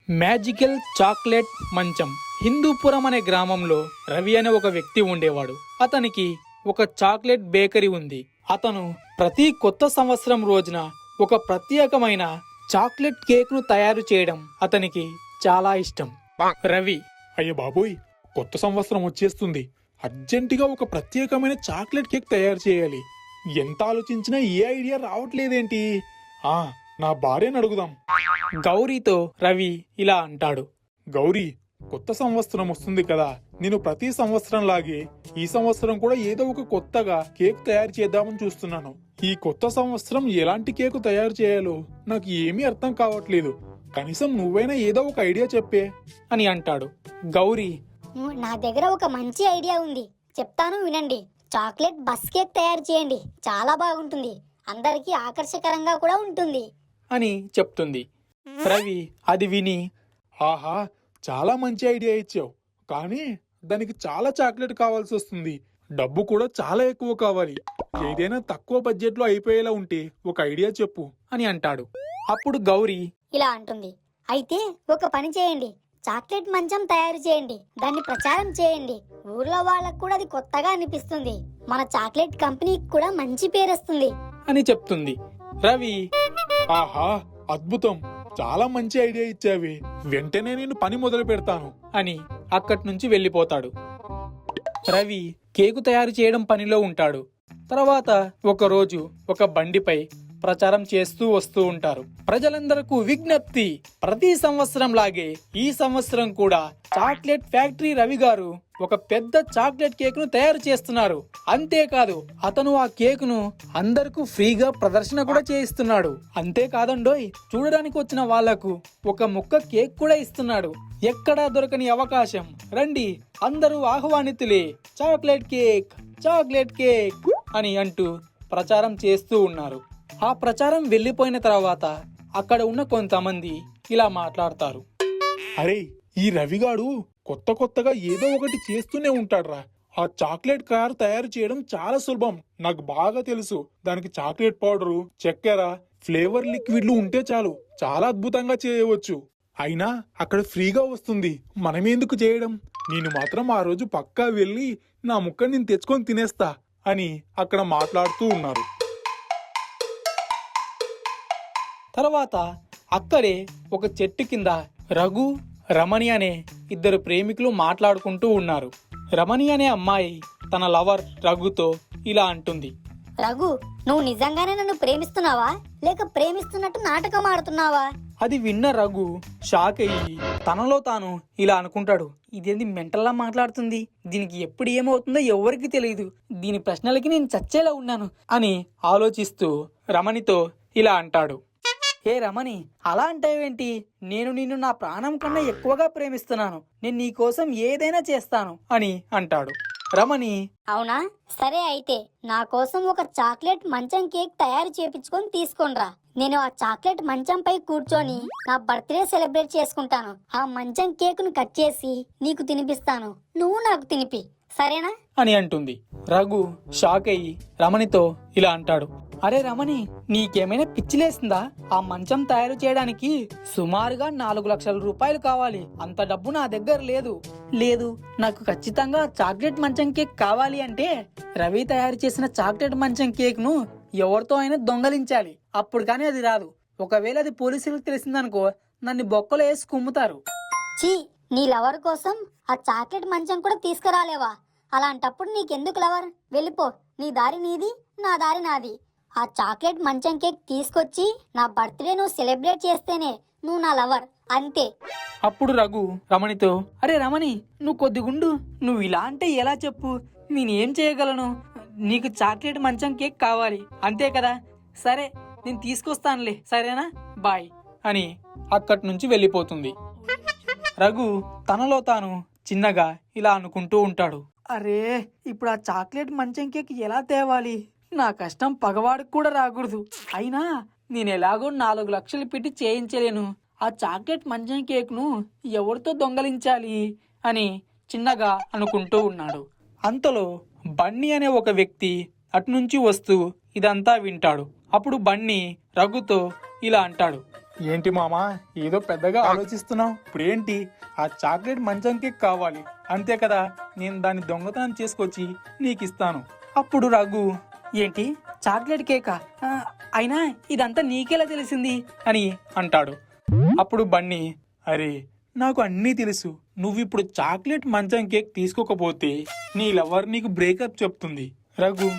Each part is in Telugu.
మ్యాజికల్ చాక్లెట్ మంచం. హిందూపురం అనే గ్రామంలో రవి అనే ఒక వ్యక్తి ఉండేవాడు. అతనికి ఒక చాక్లెట్ బేకరీ ఉంది. అతను ప్రతి కొత్త సంవత్సరం రోజున ఒక ప్రత్యేకమైన చాక్లెట్ కేక్ ను తయారు చేయడం అతనికి చాలా ఇష్టం. రవి, అయ్య బాబోయ్, కొత్త సంవత్సరం వచ్చేస్తుంది. అర్జెంటుగా ఒక ప్రత్యేకమైన చాక్లెట్ కేక్ తయారు చేయాలి. ఎంత ఆలోచించినా ఏ ఐడియా రావట్లేదేంటి? నా భార్యను అడుగుదాం. గౌరీతో రవి ఇలా అంటాడు. గౌరీ, కొత్త సంవత్సరం వస్తుంది కదా, నేను ప్రతి సంవత్సరం లాగే ఈ సంవత్సరం కూడా ఏదో ఒక కొత్తగా కేక్ తయారు చేద్దామని చూస్తున్నాను. ఈ కొత్త సంవత్సరం ఎలాంటి కేకు తయారు చేయాలో నాకు ఏమీ అర్థం కావట్లేదు. కనీసం నువ్వైనా ఏదో ఒక ఐడియా చెప్పే అని అంటాడు. గౌరీ, నా దగ్గర ఒక మంచి ఐడియా ఉంది, చెప్తాను వినండి. చాక్లెట్ బస్ కేక్ తయారు చేయండి, చాలా బాగుంటుంది, అందరికీ ఆకర్షకరంగా కూడా ఉంటుంది అని చెప్తుంది. రవి అది విని, ఆహా, చాలా మంచి ఐడియా ఇచ్చావు, కానీ దానికి చాలా చాక్లెట్ కావాల్సి వస్తుంది. డబ్బు కూడా చాలా ఎక్కువ కావాలి. ఏదైనా తక్కువ బడ్జెట్ లో అయిపోయేలా ఉంటే ఒక ఐడియా చెప్పు అని అంటాడు. అప్పుడు గౌరీ ఇలా అంటుంది. అయితే ఒక పని చేయండి, చాక్లెట్ మంచం తయారు చేయండి, దాన్ని ప్రచారం చేయండి. ఊర్లో వాళ్ళకు కూడా అది కొత్తగా అనిపిస్తుంది, మన చాక్లెట్ కంపెనీకి కూడా మంచి పేరు వస్తుంది అని చెప్తుంది. రవి, ఆహా, అద్భుతం, చాలా మంచి ఐడియా ఇచ్చావి, వెంటనే నేను పని మొదలు పెడతాను అని అక్కడి నుంచి వెళ్ళిపోతాడు. రవి కేకు తయారు చేయడం పనిలో ఉంటాడు. తర్వాత ఒకరోజు ఒక బండిపై ప్రచారం చేస్తూ వస్తూ ఉంటారు. ప్రజలందరకు విజ్ఞప్తి, ప్రతి సంవత్సరం లాగే ఈ సంవత్సరం కూడా చాక్లెట్ ఫ్యాక్టరీ రవి గారు ఒక పెద్ద చాక్లెట్ కేక్ ను తయారు చేస్తున్నారు. అంతేకాదు, అతను ఆ కేక్ ను అందరకు ఫ్రీగా ప్రదర్శన కూడా చేయిస్తున్నాడు. అంతేకాదండోయ్, చూడడానికి వచ్చిన వాళ్లకు ఒక ముక్క కేక్ కూడా ఇస్తున్నాడు. ఎక్కడా దొరకని అవకాశం, రండి అందరూ ఆహ్వానితులే, చాక్లెట్ కేక్, చాక్లెట్ కేక్ అని అంటూ ప్రచారం చేస్తూ ఉన్నారు. ఆ ప్రచారం వెళ్లిపోయిన తర్వాత అక్కడ ఉన్న కొంతమంది ఇలా మాట్లాడతారు. అరే, ఈ రవిగాడు కొత్తగా ఏదో ఒకటి చేస్తూనే ఉంటాడ్రా. ఆ చాక్లెట్ కార్ తయారు చేయడం చాలా సులభం, నాకు బాగా తెలుసు. దానికి చాక్లెట్ పౌడరు, చక్కెర, ఫ్లేవర్ లిక్విడ్లు ఉంటే చాలు, చాలా అద్భుతంగా చేయవచ్చు. అయినా అక్కడ ఫ్రీగా వస్తుంది, మనమేందుకు చేయడం? నేను మాత్రం ఆ రోజు పక్కా వెళ్ళి నా ముక్క నేను తెచ్చుకొని తినేస్తా అని అక్కడ మాట్లాడుతూ ఉన్నారు. తర్వాత అక్కడే ఒక చెట్టు కింద రఘు, రమణి అనే ఇద్దరు ప్రేమికులు మాట్లాడుకుంటూ ఉన్నారు. రమణి అనే అమ్మాయి తన లవర్ రఘుతో ఇలా అంటుంది. రఘు, నువ్వు నిజంగానే నన్ను ప్రేమిస్తున్నావా, లేక ప్రేమిస్తున్నట్టు నాటకం ఆడుతున్నావా? అది విన్న రఘు షాక్ అయ్యి తనలో తాను ఇలా అనుకుంటాడు. ఇదేంది మెంటల్లా మాట్లాడుతుంది, దీనికి ఎప్పుడు ఏమవుతుందో ఎవరికి తెలియదు, దీని ప్రశ్నలకి నేను చచ్చేలా ఉన్నాను అని ఆలోచిస్తూ రమణితో ఇలా అంటాడు. ఏ రమణి, అలా అంటావేంటి? నేను నిన్ను నా ప్రాణం కన్నా ఎక్కువగా ప్రేమిస్తున్నాను, నేను నీ కోసం ఏదైనా చేస్తాను అని అంటాడు. రమణి, అవునా, సరే అయితే నా కోసం ఒక చాక్లెట్ మంచం కేక్ తయారు చేపించుకొని తీసుకోనరా. నేను ఆ చాక్లెట్ మంచంపై కూర్చొని నా బర్త్డే సెలబ్రేట్ చేసుకుంటాను. ఆ మంచం కేక్ ను కట్ చేసి నీకు తినిపిస్తాను, నువ్వు నాకు తినిపి, సరేనా అని అంటుంది. రఘు షాక్ అయ్యి రమణితో ఇలా అంటాడు. అరే రమణి, నీకేమైనా పిచ్చిలేసిందా? ఆ మంచం తయారు చేయడానికి సుమారుగా 4 లక్షల రూపాయలు కావాలి, అంత డబ్బు నా దగ్గర లేదు. నాకు ఖచ్చితంగా చాక్లెట్ మంచం కేక్ కావాలి అంటే రవి తయారు చేసిన చాక్లెట్ మంచం కేక్ ను ఎవరితో అయినా దొంగలించాలి, అప్పుడు కానీ అది రాదు. ఒకవేళ అది పోలీసులకు తెలిసిందనుకో, నన్ను బొక్కలో వేసి కుమ్ముతారు. చీ, నీ లవర్ కోసం ఆ చాక్లెట్ మంచం కూడా తీసుకురాలేవా? అలాంటప్పుడు నీకెందుకు లవర్? వెళ్ళిపో, నీ దారి నీది, నా దారి నాది. ఆ చాక్లెట్ మంచం కేక్ తీసుకొచ్చి నా బర్త్డే నువ్వు సెలబ్రేట్ చేస్తేనే నువ్వు నా లవర్, అంతే. అప్పుడు రఘు రమణితో, అరే రమణి, నువ్వు కొద్దిగుండు, నువ్వు ఇలా అంటే ఎలా చెప్పు, నేనేం చేయగలను? నీకు చాక్లెట్ మంచం కేక్ కావాలి అంతే కదా, సరే నేను తీసుకొస్తానులే, సరేనా, బాయ్ అని అక్కడి నుంచి వెళ్ళిపోతుంది. రఘు తనలో తాను చిన్నగా ఇలా అనుకుంటూ ఉంటాడు. అరే, ఇప్పుడు ఆ చాక్లెట్ మంచం కేక్ ఎలా తేవాలి? నా కష్టం పగవాడికి కూడా రాకూడదు. అయినా నేను ఎలాగో 4 లక్షలు పెట్టి చేయించలేను. ఆ చాక్లెట్ మంచం కేక్ ను ఎవరితో దొంగలించాలి అని చిన్నగా అనుకుంటూ ఉన్నాడు. అంతలో బన్నీ అనే ఒక వ్యక్తి అటు నుంచి వస్తూ ఇదంతా వింటాడు. అప్పుడు బన్నీ రఘుతో ఇలా అంటాడు. ఏంటి మామా ఏదో పెద్దగా ఆలోచిస్తున్నావు? ఇప్పుడేంటి ఆ చాక్లెట్ మంచం కేక్ కావాలి అంతే కదా, నేను దాన్ని దొంగతనం చేసుకొచ్చి నీకు ఇస్తాను. అప్పుడు రఘు, ఏంటి చాక్లెట్ కేకా? అయినా ఇదంతా నీకెలా తెలిసింది అని అంటాడు. అప్పుడు బన్నీ, అరే నాకు అన్నీ తెలుసు, నువ్విప్పుడు చాక్లెట్ మంచం కేక్ తీసుకోకపోతే నీ లవర్ నీకు బ్రేకప్ చెప్తుంది. రఘు,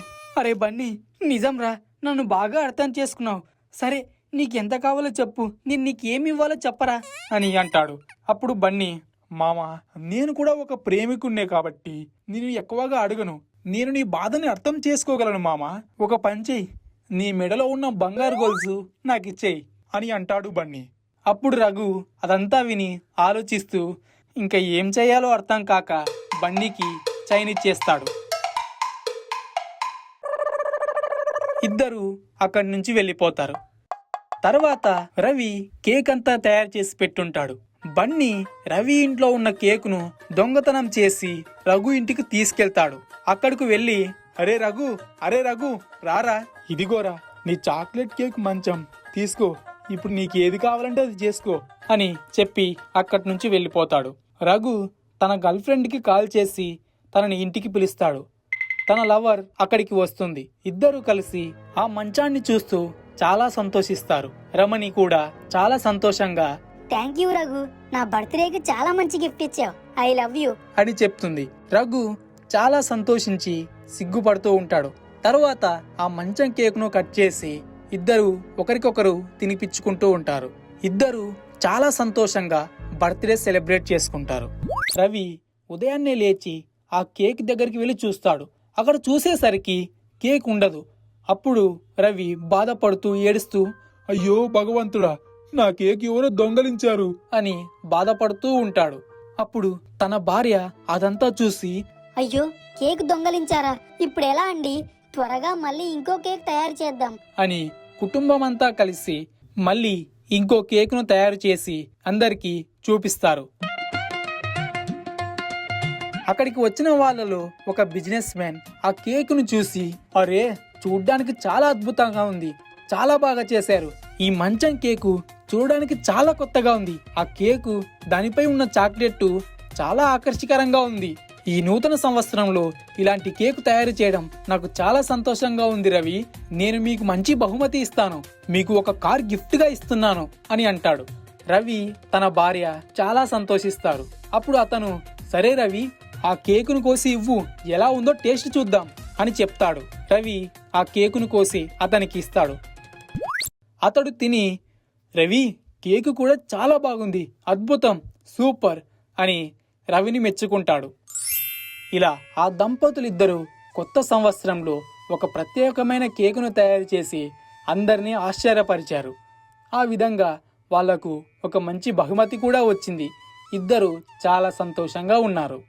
అరే బన్నీ నిజంరా, నన్ను బాగా అర్థం చేసుకున్నావు. సరే నీకెంత కావాలో చెప్పు, నేను నీకేమి ఇవ్వాలో చెప్పరా అని అంటాడు. అప్పుడు బన్నీ, మామా నేను కూడా ఒక ప్రేమికున్నే కాబట్టి నేను ఎక్కువగా అడగను, నేను నీ బాధని అర్థం చేసుకోగలను మామా. ఒక పని చెయ్యి, నీ మెడలో ఉన్న బంగారు గొలుసు నాకు ఇచ్చేయి అని అంటాడు బన్నీ. అప్పుడు రఘు అదంతా విని ఆలోచిస్తూ ఇంకా ఏం చేయాలో అర్థం కాక బన్నీకి చైన్ ఇచ్చేస్తాడు. ఇద్దరు అక్కడి నుంచి వెళ్ళిపోతారు. తర్వాత రవి కేక్ అంతా తయారు చేసి పెట్టుంటాడు. బన్నీ రవి ఇంట్లో ఉన్న కేకును దొంగతనం చేసి రఘు ఇంటికి తీసుకెళ్తాడు. అక్కడికి వెళ్ళి, అరే రఘు రారా, ఇదిగోరా నీ చాక్లెట్ కేక్ మంచం తీసుకో, ఇప్పుడు నీకు ఏది కావాలంటే అది చేసుకో అని చెప్పి అక్కడి నుంచి వెళ్ళిపోతాడు. రఘు తన గర్ల్ ఫ్రెండ్కి కాల్ చేసి తనని ఇంటికి పిలుస్తాడు. తన లవర్ అక్కడికి వస్తుంది. ఇద్దరు కలిసి ఆ మంచాన్ని చూస్తూ చాలా సంతోషిస్తారు. రమణి కూడా చాలా సంతోషంగా థ్యాంక్ యూ రఘు, నా బర్త్డేకి చాలా మంచి గిఫ్ట్ ఇచ్చావు, ఐ లవ్ యూ అని చెప్తుంది. రఘు చాలా సంతోషించి సిగ్గుపడుతూ ఉంటాడు. తరువాత ఆ మంచం కేకును కట్ చేసి ఇద్దరు ఒకరికొకరు తినిపించుకుంటూ ఉంటారు. ఇద్దరు చాలా సంతోషంగా బర్త్డే సెలబ్రేట్ చేసుకుంటారు. రవి ఉదయాన్నే లేచి ఆ కేక్ దగ్గరికి వెళ్ళి చూస్తాడు. అక్కడ చూసేసరికి కేక్ ఉండదు. అప్పుడు రవి బాధపడుతూ ఏడుస్తూ, అయ్యో భగవంతుడా, నా కేక్ ఎవరో దొంగలించారు అని బాధపడుతూ ఉంటాడు. అప్పుడు తన భార్య అదంతా చూసి, అయ్యో కేక్ దొంగలించారా, ఇప్పుడు ఎలా అండి? త్వరగా మళ్ళీ ఇంకో కేక్ తయారు చేద్దాం అని కుటుంబం అంతా కలిసి మళ్ళీ ఇంకో కేకును తయారు చేసి అందరికీ చూపిస్తారు. అక్కడికి వచ్చిన వాళ్ళలో ఒక బిజినెస్ మ్యాన్ ఆ కేకును చూసి, అరే చూడ్డానికి చాలా అద్భుతంగా ఉంది, చాలా బాగా చేశారు, ఈ మంచం కేకు చూడడానికి చాలా కొత్తగా ఉంది, ఆ కేకు దానిపై ఉన్న చాక్లెట్ చాలా ఆకర్షకరంగా ఉంది, ఈ నూతన సంవత్సరంలో ఇలాంటి కేకు తయారు చేయడం నాకు చాలా సంతోషంగా ఉంది రవి, నేను మీకు మంచి బహుమతి ఇస్తాను, మీకు ఒక కార్ గిఫ్ట్ గా ఇస్తున్నాను అని అంటాడు. రవి తన భార్య చాలా సంతోషిస్తారు. అప్పుడు అతను, సరే రవి ఆ కేకును కోసి ఇవ్వు, ఎలా ఉందో టేస్ట్ చూద్దాం అని చెప్తాడు. రవి ఆ కేకును కోసి అతనికి ఇస్తాడు. అతడు తిని, రవి కేకు కూడా చాలా బాగుంది, అద్భుతం, సూపర్ అని రవిని మెచ్చుకుంటాడు. ఇలా ఆ దంపతులిద్దరూ కొత్త సంవత్సరంలో ఒక ప్రత్యేకమైన కేకును తయారు చేసి అందరినీ ఆశ్చర్యపరిచారు. ఆ విధంగా వాళ్లకు ఒక మంచి బహుమతి కూడా వచ్చింది. ఇద్దరు చాలా సంతోషంగా ఉన్నారు.